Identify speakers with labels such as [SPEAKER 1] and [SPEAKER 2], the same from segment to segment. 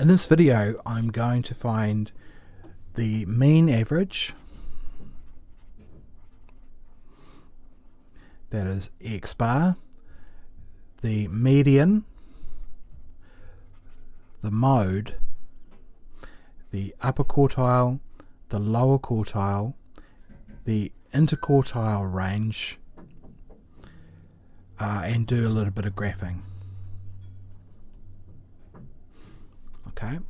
[SPEAKER 1] In this video, I'm going to find the mean average, that is x bar, the median, the mode, the upper quartile, the lower quartile, the interquartile range, and do a little bit of graphing. Okay,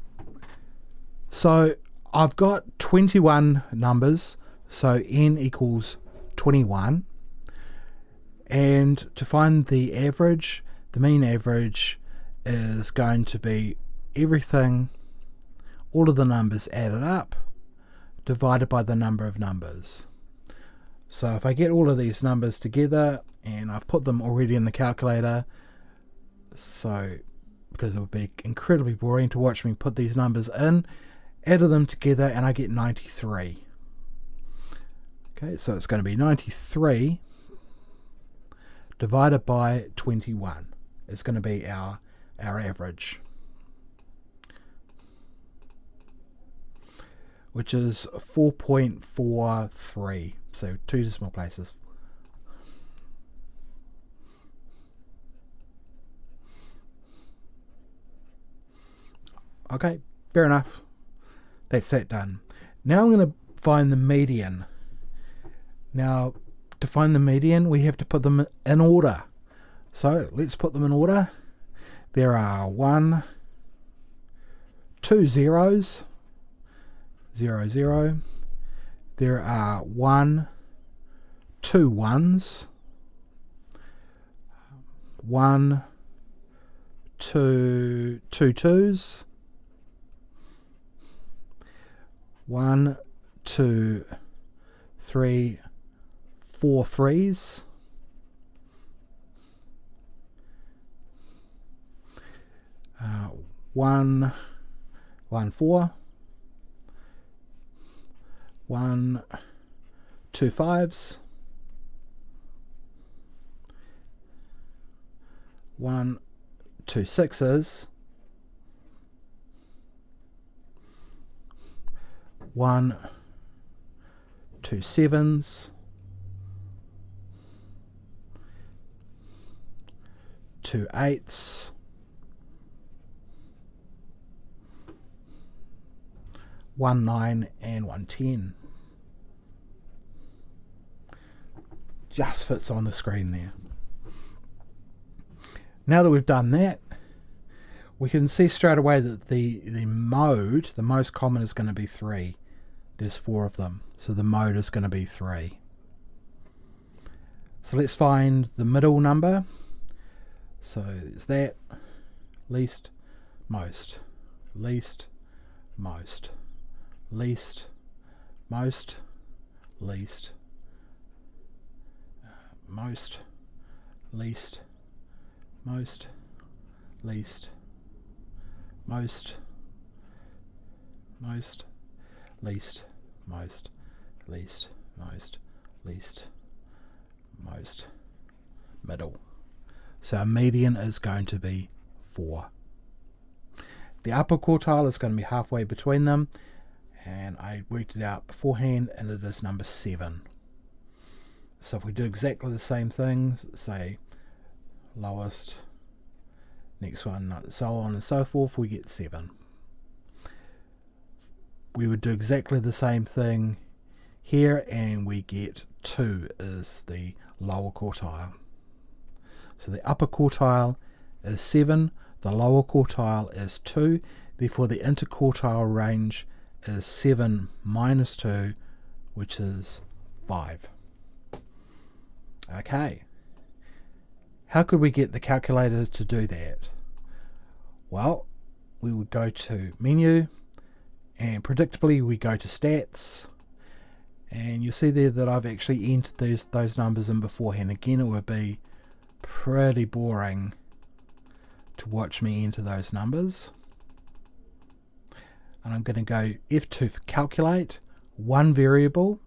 [SPEAKER 1] so I've got 21 numbers, so n equals 21, and to find the average, the mean average is going to be everything, all of the numbers added up, divided by the number of numbers. So if I get all of these numbers together, and I've put them already in the calculator, so because it would be incredibly boring to watch me put these numbers in, added them together and I get 93. Okay, so it's going to be 93 divided by 21. It's going to be our average, which is 4.43, so 2 decimal places. Okay, fair enough. That's that done. Now I'm going to find the median. Now, to find the median, we have to put them in order. So let's put them in order. There are 1, 2 zeros, 0, 0. There are 1, 2 ones, 1, 2 twos, 1, 2, 3, 4 threes, 1, 4, 1, 2 fives, 1, 2 sixes, 1, 2 sevens, 2 eights, 1 9 and 1 10. Just fits on the screen there. Now that we've done that, we can see straight away that the mode, the most common, is going to be 3. There's 4 of them, so the mode is going to be 3. So let's find the middle number. So it's that, least, most, least, most, least, most, least, most, least, most, least, most, most, least, most, least, most, least, most, middle. So our median is going to be 4. The upper quartile is going to be halfway between them, and I worked it out beforehand, and it is number 7. So if we do exactly the same things, say lowest, next one, so on and so forth, we get 7. We would do exactly the same thing here, and we get 2 is the lower quartile. So the upper quartile is 7, the lower quartile is 2, therefore the interquartile range is 7 minus 2, which is 5. Okay, how could we get the calculator to do that? Well, we would go to menu, and predictably we go to stats, and you see there that I've actually entered those numbers in beforehand. Again, it would be pretty boring to watch me enter those numbers. And I'm going to go F2 for calculate, 1 variable,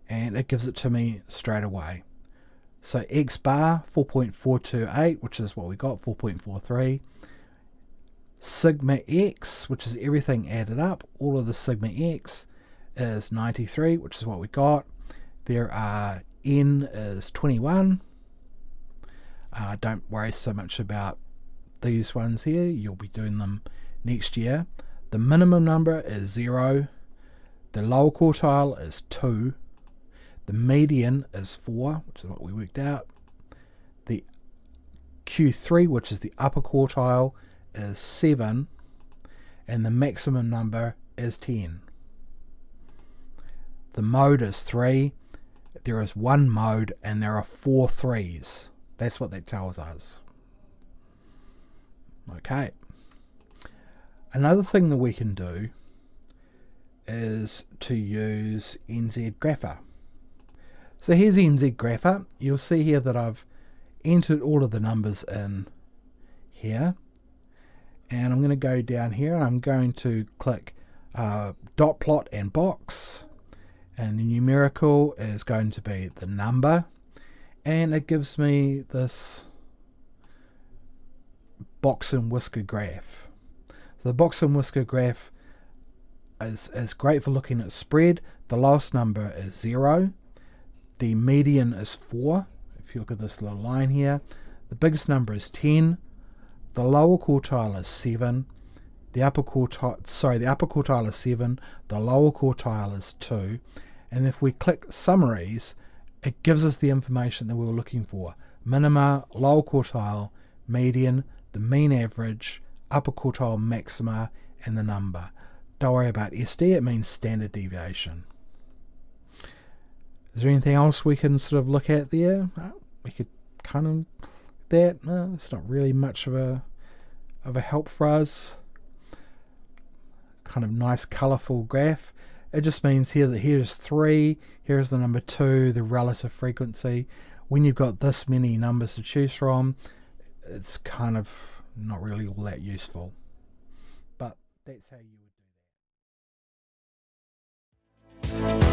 [SPEAKER 1] and it gives it to me straight away. So x bar 4.428, which is what we got, 4.43. sigma x, which is everything added up, all of the sigma x is 93, which is what we got. There are n is 21. Don't worry so much about these ones here, you'll be doing them next year. The minimum number is 0. The lower quartile is 2. The median is 4, which is what we worked out. The Q3, which is the upper quartile, is 7. And the maximum number is 10. The mode is 3. There is one mode and there are 4 3s. That's what that tells us. Okay. Another thing that we can do is to use NZ Grapher. So here's NZ Grapher. You'll see here that I've entered all of the numbers in here. And I'm going to go down here and I'm going to click dot plot and box. And the numerical is going to be the number. And it gives me this box and whisker graph. So the box and whisker graph is great for looking at spread. The lowest number is 0. The median is 4. If you look at this little line here, the biggest number is 10. The lower quartile is 7. The upper quartile is 7. The lower quartile is 2. And if we click summaries, it gives us the information that we were looking for. Minima, lower quartile, median, the mean average, upper quartile maxima, and the number. Don't worry about SD, it means standard deviation. Is there anything else we can sort of look at there? We could kind of that. No, it's not really much of a help for us. Kind of nice colourful graph. It just means here that here's 3, here's the number 2, the relative frequency. When you've got this many numbers to choose from, it's kind of not really all that useful. But that's how you would do that.